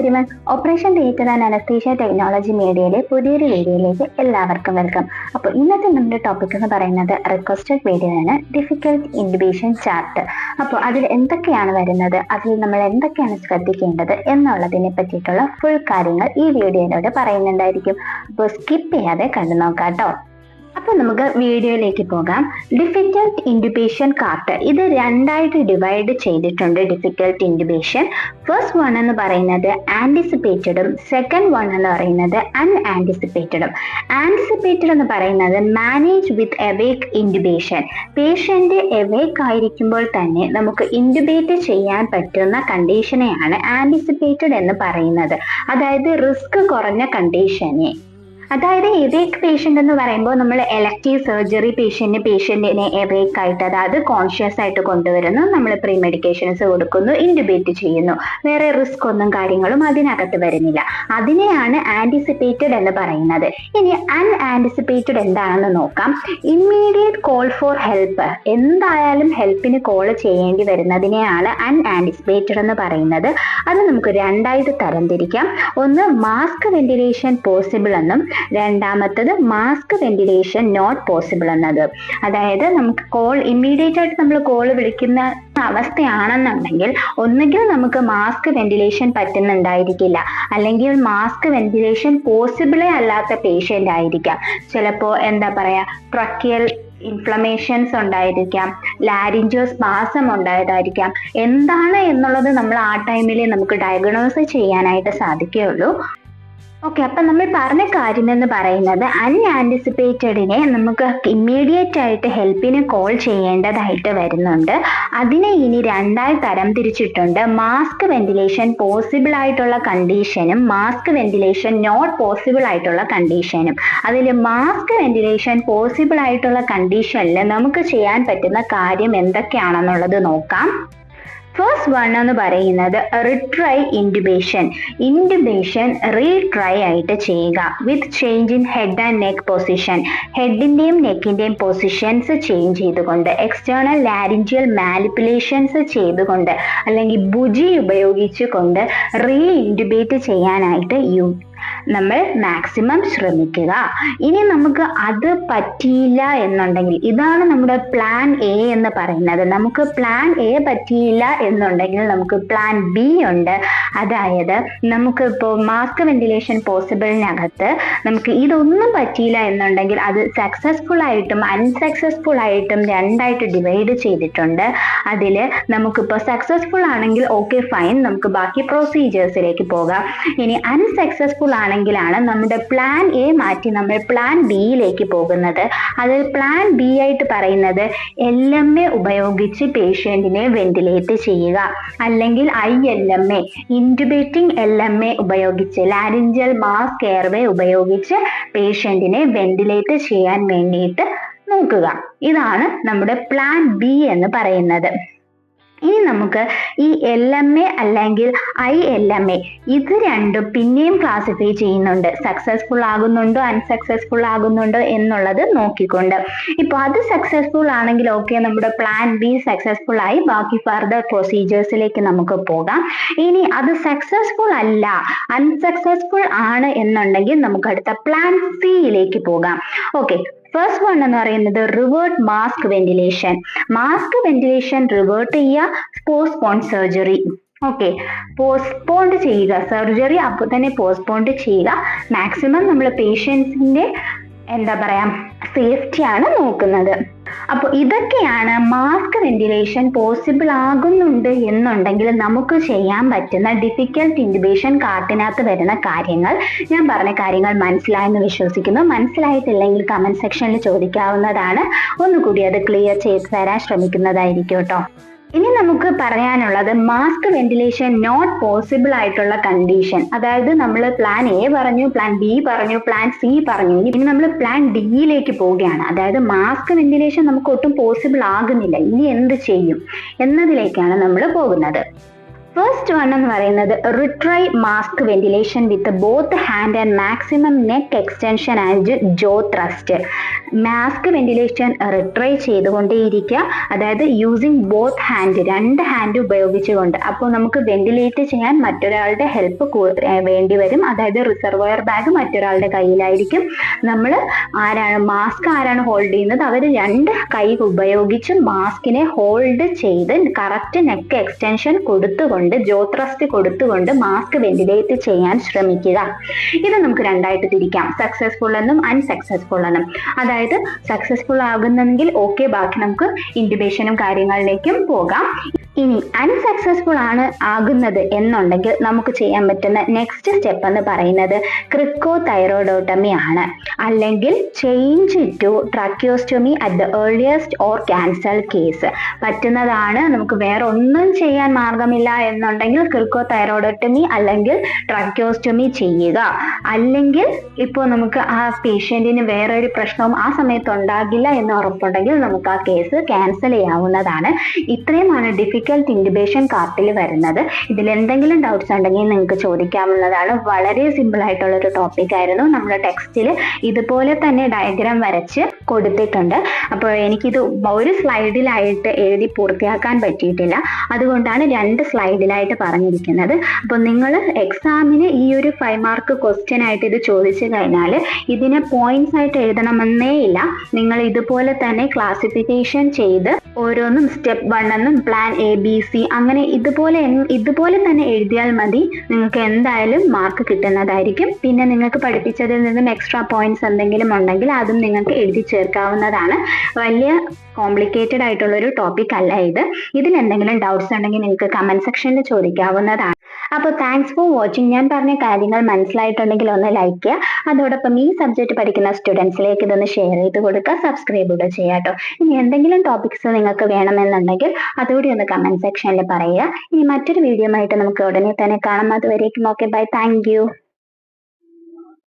Everyone, operation theatre and anaesthesia technology മീഡിയയിലെ പുതിയൊരു വീഡിയോയിലേക്ക് എല്ലാവർക്കും വെൽക്കം. അപ്പോൾ ഇന്നത്തെ നമ്മുടെ ടോപ്പിക് എന്ന് പറയുന്നത് റിക്വസ്റ്റഡ് വീഡിയോ ആണ്, ഡിഫിക്കൽട്ട് ഇൻറ്റുബേഷൻ ചാർട്ട്. അപ്പോൾ അതിൽ എന്തൊക്കെയാണ് വരുന്നത്, അതിൽ നമ്മൾ എന്തൊക്കെയാണ് ശ്രദ്ധിക്കേണ്ടത് എന്നുള്ളതിനെ പറ്റിയിട്ടുള്ള ഫുൾ കാര്യങ്ങൾ ഈ വീഡിയോയിലൂടെ പറയുന്നുണ്ടായിരിക്കും. അപ്പോൾ സ്കിപ്പ് ചെയ്യാതെ കണ്ടു നോക്കാം കേട്ടോ. അപ്പോൾ നമുക്ക് വീഡിയോയിലേക്ക് പോകാം. ഡിഫിക്കൽട്ട് ഇൻറ്റുബേഷൻ ചാർട്ട് ഇത് രണ്ടായിട്ട് ഡിവൈഡ് ചെയ്തിട്ടുണ്ട്. ഡിഫിക്കൽട്ട് ഇൻറ്റുബേഷൻ ഫസ്റ്റ് വൺ എന്ന് പറയുന്നത് ആൻറ്റിസിപ്പേറ്റഡും സെക്കൻഡ് വൺ എന്ന് പറയുന്നത് അൺആൻറ്റിസിപ്പേറ്റഡും. ആൻറ്റിസിപ്പേറ്റഡ് എന്ന് പറയുന്നത് മാനേജ് വിത്ത് എവേക്ക് ഇൻറ്റുബേഷൻ. പേഷ്യൻ്റ് എവേക്ക് ആയിരിക്കുമ്പോൾ തന്നെ നമുക്ക് ഇൻറ്റുബേറ്റ് ചെയ്യാൻ പറ്റുന്ന കണ്ടീഷനെയാണ് ആൻറ്റിസിപ്പേറ്റഡ് എന്ന് പറയുന്നത്. അതായത് റിസ്ക് കുറഞ്ഞ കണ്ടീഷനെ. അതായത് എവേക്ക് പേഷ്യൻ്റ് എന്ന് പറയുമ്പോൾ നമ്മൾ എലക്റ്റീവ് സർജറി പേഷ്യൻറ്റിനെ എവേക്ക് ആയിട്ട്, അതായത് കോൺഷ്യസ് ആയിട്ട് കൊണ്ടുവരുന്നു, നമ്മൾ പ്രീ മെഡിക്കേഷൻസ് കൊടുക്കുന്നു, ഇൻറ്റുബേറ്റ് ചെയ്യുന്നു, വേറെ റിസ്ക് ഒന്നും കാര്യങ്ങളും അതിനകത്ത് വരുന്നില്ല. അതിനെയാണ് ആൻറ്റിസിപ്പേറ്റഡ് എന്ന് പറയുന്നത്. ഇനി അൺആൻറ്റിസിപ്പേറ്റഡ് എന്താണെന്ന് നോക്കാം. ഇമ്മീഡിയറ്റ് കോൾ ഫോർ ഹെൽപ്പ്, എന്തായാലും ഹെൽപ്പിന് കോൾ ചെയ്യേണ്ടി വരുന്നതിനെയാണ് അൺആൻറ്റിസിപ്പേറ്റഡ് എന്ന് പറയുന്നത്. അത് നമുക്ക് രണ്ടായിട്ട് തരംതിരിക്കാം. ഒന്ന് മാസ്ക് വെന്റിലേഷൻ പോസിബിൾ എന്നും രണ്ടാമത്തത് മാസ്ക് വെന്റിലേഷൻ നോട്ട് പോസിബിൾ എന്നത്. അതായത് നമുക്ക് കോൾ ഇമ്മീഡിയറ്റ് ആയിട്ട് നമ്മൾ കോൾ വിളിക്കുന്ന അവസ്ഥയാണെന്നുണ്ടെങ്കിൽ ഒന്നുകിൽ നമുക്ക് മാസ്ക് വെന്റിലേഷൻ പറ്റുന്നുണ്ടായിരിക്കില്ല, അല്ലെങ്കിൽ മാസ്ക് വെന്റിലേഷൻ പോസിബിളേ അല്ലാത്ത പേഷ്യൻ്റ് ആയിരിക്കാം. ചിലപ്പോൾ എന്താ പറയുക, ട്രക്കിയൽ ഇൻഫ്ലമേഷൻസ് ഉണ്ടായിരിക്കാം, ലാരിഞ്ചോ സ്പാസം ഉണ്ടായതായിരിക്കാം. എന്താണ് എന്നുള്ളത് നമ്മൾ ആ ടൈമിൽ നമുക്ക് ഡയഗ്നോസ് ചെയ്യാനായിട്ട് സാധിക്കുകയുള്ളൂ. ഓക്കെ, അപ്പം നമ്മൾ പറഞ്ഞ കാര്യം എന്ന് പറയുന്നത് അൺആൻറ്റിസിപ്പേറ്റഡിനെ നമുക്ക് ഇമ്മീഡിയറ്റ് ആയിട്ട് ഹെൽപ്പിന് കോൾ ചെയ്യേണ്ടതായിട്ട് വരുന്നുണ്ട്. അതിനെ ഇനി രണ്ടായി തരം തിരിച്ചിട്ടുണ്ട്. മാസ്ക് വെന്റിലേഷൻ പോസിബിൾ ആയിട്ടുള്ള കണ്ടീഷനും മാസ്ക് വെന്റിലേഷൻ നോട്ട് പോസിബിൾ ആയിട്ടുള്ള കണ്ടീഷനും. അതിൽ മാസ്ക് വെന്റിലേഷൻ പോസിബിൾ ആയിട്ടുള്ള കണ്ടീഷനിൽ നമുക്ക് ചെയ്യാൻ പറ്റുന്ന കാര്യം എന്തൊക്കെയാണെന്നുള്ളത് നോക്കാം. ഫസ്റ്റ് വൺ എന്ന് പറയുന്നത് റിട്രൈ ഇൻറ്റുബേഷൻ. ഇൻറ്റുബേഷൻ റീട്രൈ ആയിട്ട് ചെയ്യുക with change in head and neck position. ഹെഡിൻ്റെയും നെക്കിൻ്റെയും പൊസിഷൻസ് ചേഞ്ച് ചെയ്തുകൊണ്ട്, എക്സ്റ്റേണൽ ലാരിഞ്ചിയൽ മാനിപ്പുലേഷൻസ് ചെയ്തുകൊണ്ട്, അല്ലെങ്കിൽ ബുജി ഉപയോഗിച്ചുകൊണ്ട് റീ ഇൻറ്റുബേറ്റ് ചെയ്യാനായിട്ട് നമ്മൾ മാക്സിമം ശ്രമിക്കുക. ഇനി നമുക്ക് അത് പറ്റിയില്ല എന്നുണ്ടെങ്കിൽ, ഇതാണ് നമ്മുടെ പ്ലാൻ എ എന്ന് പറയുന്നത്. നമുക്ക് പ്ലാൻ എ പറ്റിയില്ല എന്നുണ്ടെങ്കിൽ നമുക്ക് പ്ലാൻ ബി ഉണ്ട്. അതായത് നമുക്ക് ഇപ്പോൾ മാസ്ക് വെന്റിലേഷൻ പോസിബിളിനകത്ത് നമുക്ക് ഇതൊന്നും പറ്റിയില്ല എന്നുണ്ടെങ്കിൽ അത് സക്സസ്ഫുൾ ആയിട്ടും അൺസക്സസ്ഫുൾ ആയിട്ടും രണ്ടായിട്ട് ഡിവൈഡ് ചെയ്തിട്ടുണ്ട്. അതിൽ നമുക്കിപ്പോൾ സക്സസ്ഫുൾ ആണെങ്കിൽ ഓക്കെ ഫൈൻ, നമുക്ക് ബാക്കി പ്രൊസീജിയേഴ്സിലേക്ക് പോകാം. ഇനി അൺസക്സസ്ഫുൾ ആണെങ്കിലാണ് നമ്മുടെ പ്ലാൻ എ മാറ്റി നമ്മൾ പ്ലാൻ ബിയിലേക്ക് പോകുന്നത്. അതിൽ പ്ലാൻ ബി ആയിട്ട് പറയുന്നത് LMA ഉപയോഗിച്ച് പേഷ്യൻറ്റിനെ വെന്റിലേറ്റ് ചെയ്യുക, അല്ലെങ്കിൽ ILMA ഇൻറ്റുബേറ്റിംഗ് LMA ഉപയോഗിച്ച്, ലാരിഞ്ചൽ മാസ്ക് എയർവേ ഉപയോഗിച്ച് പേഷ്യൻറ്റിനെ വെന്റിലേറ്റ് ചെയ്യാൻ വേണ്ടിയിട്ട് നോക്കുക. ഇതാണ് നമ്മുടെ പ്ലാൻ ബി എന്ന് പറയുന്നത്. ഇനി നമുക്ക് ഈ LMA അല്ലെങ്കിൽ ILMA ഇത് രണ്ടും പിന്നെയും ക്ലാസിഫൈ ചെയ്യുന്നുണ്ട്. സക്സസ്ഫുൾ ആകുന്നുണ്ടോ അൺസക്സസ്ഫുൾ ആകുന്നുണ്ടോ എന്നുള്ളത് നോക്കിക്കൊണ്ട്. ഇപ്പോൾ അത് സക്സസ്ഫുൾ ആണെങ്കിൽ ഓക്കെ, നമ്മുടെ പ്ലാൻ ബി സക്സസ്ഫുൾ ആയി, ബാക്കി ഫർദർ പ്രൊസീജിയേഴ്സിലേക്ക് നമുക്ക് പോകാം. ഇനി അത് സക്സസ്ഫുൾ അല്ല, അൺസക്സസ്ഫുൾ ആണ് എന്നുണ്ടെങ്കിൽ നമുക്ക് അടുത്ത പ്ലാൻ സിയിലേക്ക് പോകാം. ഓക്കെ, ഫസ്റ്റ് വൺ എന്ന് പറയുന്നത് revert mask ventilation. Mask ventilation revert ചെയ്യുക, പോസ്റ്റ്പോൺ സർജറി. ഓക്കെ, പോസ്റ്റ്പോണ്ട് ചെയ്യുക സർജറി, അപ്പോൾ തന്നെ പോസ്റ്റ്പോണ്ട് ചെയ്യുക. മാക്സിമം നമ്മൾ പേഷ്യൻസിൻ്റെ എന്താ പറയാ സേഫ്റ്റിയാണ് നോക്കുന്നത്. അപ്പോൾ ഇതൊക്കെയാണ് മാസ്ക് വെന്റിലേഷൻ പോസിബിൾ ആകുന്നുണ്ട് എന്നുണ്ടെങ്കിൽ നമുക്ക് ചെയ്യാൻ പറ്റുന്ന ഡിഫിക്കൽട്ട് ഇൻറ്റുബേഷൻ ചാർട്ടിനകത്ത് വരുന്ന കാര്യങ്ങൾ. ഞാൻ പറഞ്ഞ കാര്യങ്ങൾ മനസ്സിലായെന്ന് വിശ്വസിക്കുന്നു. മനസ്സിലായിട്ടില്ലെങ്കിൽ കമന്റ് സെക്ഷനിൽ ചോദിക്കാവുന്നതാണ്. ഒന്നുകൂടി അത് ക്ലിയർ ചെയ്ത് തരാൻ ശ്രമിക്കുന്നതായിരിക്കും കേട്ടോ. ഇനി നമുക്ക് പറയാനുള്ളത് മാസ്ക് വെന്റിലേഷൻ നോട്ട് പോസിബിൾ ആയിട്ടുള്ള കണ്ടീഷൻ. അതായത് നമ്മൾ പ്ലാൻ എ പറഞ്ഞു, പ്ലാൻ ബി പറഞ്ഞു, പ്ലാൻ സി പറഞ്ഞു, ഇനി നമ്മൾ പ്ലാൻ ഡിയിലേക്ക് പോവുകയാണ്. അതായത് മാസ്ക് വെന്റിലേഷൻ നമുക്ക് ഒട്ടും പോസിബിൾ ആകുന്നില്ല, ഇനി എന്ത് ചെയ്യും എന്നതിലേക്കാണ് നമ്മൾ പോകുന്നത്. ഫസ്റ്റ് വൺ എന്ന് പറയുന്നത് retry mask ventilation with both hand and maximum neck extension and jaw thrust. Mask ventilation retry ചെയ്തുകൊണ്ടേയിരിക്കുക, അതായത് യൂസിങ് ബോത്ത് ഹാൻഡ്, രണ്ട് ഹാൻഡ് ഉപയോഗിച്ചുകൊണ്ട്. അപ്പോൾ നമുക്ക് വെന്റിലേറ്റ് ചെയ്യാൻ മറ്റൊരാളുടെ ഹെൽപ്പ് വേണ്ടി വരും, അതായത് റിസർവോയർ ബാഗ് മറ്റൊരാളുടെ കയ്യിലായിരിക്കും. നമ്മൾ മാസ്ക് ആരാണ് ഹോൾഡ് ചെയ്യുന്നത്, അവർ രണ്ട് കൈ ഉപയോഗിച്ച് മാസ്കിനെ ഹോൾഡ് ചെയ്ത് കറക്റ്റ് നെക്ക് എക്സ്റ്റൻഷൻ കൊടുത്തുകൊണ്ട്, ജോ ത്രസ്റ്റ് കൊടുത്തുകൊണ്ട് മാസ്ക് വെന്റിലേറ്റ് ചെയ്യാൻ ശ്രമിക്കുക. ഇത് നമുക്ക് രണ്ടായിട്ട് തിരിക്കാം, സക്സസ്ഫുൾ എന്നും അൺസക്സസ്ഫുൾ എന്നും. അതായത് സക്സസ്ഫുൾ ആകുന്നെങ്കിൽ ഓക്കെ, ബാക്കി നമുക്ക് ഇൻറ്റുബേഷനും കാര്യങ്ങളിലേക്കും പോകാം. ഇനി അൺസക്സസ്ഫുൾ ആകുന്നത് എന്നുണ്ടെങ്കിൽ നമുക്ക് ചെയ്യാൻ പറ്റുന്ന നെക്സ്റ്റ് സ്റ്റെപ്പ് എന്ന് പറയുന്നത് ക്രിക്കോ തൈറോയിഡോട്ടമി ആണ്, അല്ലെങ്കിൽ change to tracheostomy at the earliest or cancel case പറ്റുന്നതാണ്. നമുക്ക് വേറെ ഒന്നും ചെയ്യാൻ മാർഗമില്ല എന്നുണ്ടെങ്കിൽ ക്രിക്കോ തൈറോയിഡോട്ടമി അല്ലെങ്കിൽ ട്രാക്കിയോസ്റ്റോമി ചെയ്യുക. അല്ലെങ്കിൽ ഇപ്പോൾ നമുക്ക് ആ പേഷ്യന്റിന് വേറൊരു പ്രശ്നവും ആ സമയത്ത് ഉണ്ടാകില്ല എന്ന് ഉറപ്പുണ്ടെങ്കിൽ നമുക്ക് ആ കേസ് ക്യാൻസൽ ചെയ്യാവുന്നതാണ്. ഇത്രയുമാണ് ഡിഫിക്കൽട്ട് ഇൻറ്റുബേഷൻ കാർട്ടിൽ വരുന്നത്. ഇതിൽ എന്തെങ്കിലും ഡൗട്ട്സ് ഉണ്ടെങ്കിൽ നിങ്ങൾക്ക് ചോദിക്കാവുന്നതാണ്. വളരെ സിമ്പിൾ ആയിട്ടുള്ള ഒരു ടോപ്പിക് ആയിരുന്നു. നമ്മുടെ ടെക്സ്റ്റിൽ ഇതുപോലെ തന്നെ ഡയഗ്രാം വരച്ച് കൊടുത്തിട്ടുണ്ട്. അപ്പോൾ എനിക്കിത് ഒരു സ്ലൈഡിലായിട്ട് എഴുതി പൂർത്തിയാക്കാൻ പറ്റിയിട്ടില്ല, അതുകൊണ്ടാണ് 2 സ്ലൈഡിലായിട്ട് പറഞ്ഞിരിക്കുന്നത്. അപ്പോൾ നിങ്ങൾ എക്സാമിന് ഈ ഒരു 5 മാർക്ക് ക്വസ്റ്റ്യൻ ആയിട്ട് ഇത് ചോദിച്ചു കഴിഞ്ഞാൽ ഇതിനെ പോയിന്റ്സ് ആയിട്ട് എഴുതണമെന്നേ ഇല്ല. നിങ്ങൾ ഇതുപോലെ തന്നെ ക്ലാസിഫിക്കേഷൻ ചെയ്ത് ഓരോന്നും സ്റ്റെപ്പ് 1 എന്നും പ്ലാൻ ABC അങ്ങനെ ഇതുപോലെ തന്നെ എഴുതിയാൽ മതി. നിങ്ങൾക്ക് എന്തായാലും മാർക്ക് കിട്ടുന്നതായിരിക്കും. പിന്നെ നിങ്ങൾക്ക് പഠിപ്പിച്ചതിൽ നിന്നും എക്സ്ട്രാ പോയിന്റ്സ് എന്തെങ്കിലും ഉണ്ടെങ്കിൽ അതും നിങ്ങൾക്ക് എഴുതി ചേർക്കാവുന്നതാണ്. വലിയ കോംപ്ലിക്കേറ്റഡ് ആയിട്ടുള്ള ഒരു ടോപ്പിക് അല്ല ഇത്. ഇതിൽ എന്തെങ്കിലും ഡൗട്ട്സ് ഉണ്ടെങ്കിൽ നിങ്ങൾക്ക് കമന്റ് സെക്ഷനിൽ ചോദിക്കാവുന്നതാണ്. അപ്പോൾ താങ്ക്സ് ഫോർ വാച്ചിങ്. ഞാൻ പറഞ്ഞ കാര്യങ്ങൾ മനസ്സിലായിട്ടുണ്ടെങ്കിൽ ഒന്ന് ലൈക്ക് ചെയ്യുക. അതോടൊപ്പം ഈ സബ്ജക്ട് പഠിക്കുന്ന സ്റ്റുഡൻസിലേക്ക് ഇതൊന്ന് ഷെയർ ചെയ്ത് കൊടുക്കുക, സബ്സ്ക്രൈബ് കൂടെ ചെയ്യാം കേട്ടോ. ഇനി എന്തെങ്കിലും ടോപ്പിക്സ് നിങ്ങൾക്ക് വേണമെന്നുണ്ടെങ്കിൽ അതുകൂടി ഒന്ന് കമന്റ് സെക്ഷനിൽ പറയുക. ഇനി മറ്റൊരു വീഡിയോ ആയിട്ട് നമുക്ക് ഉടനെ തന്നെ കാണാം. അതുവരേക്കും ഓക്കെ, ബൈ, താങ്ക് യു.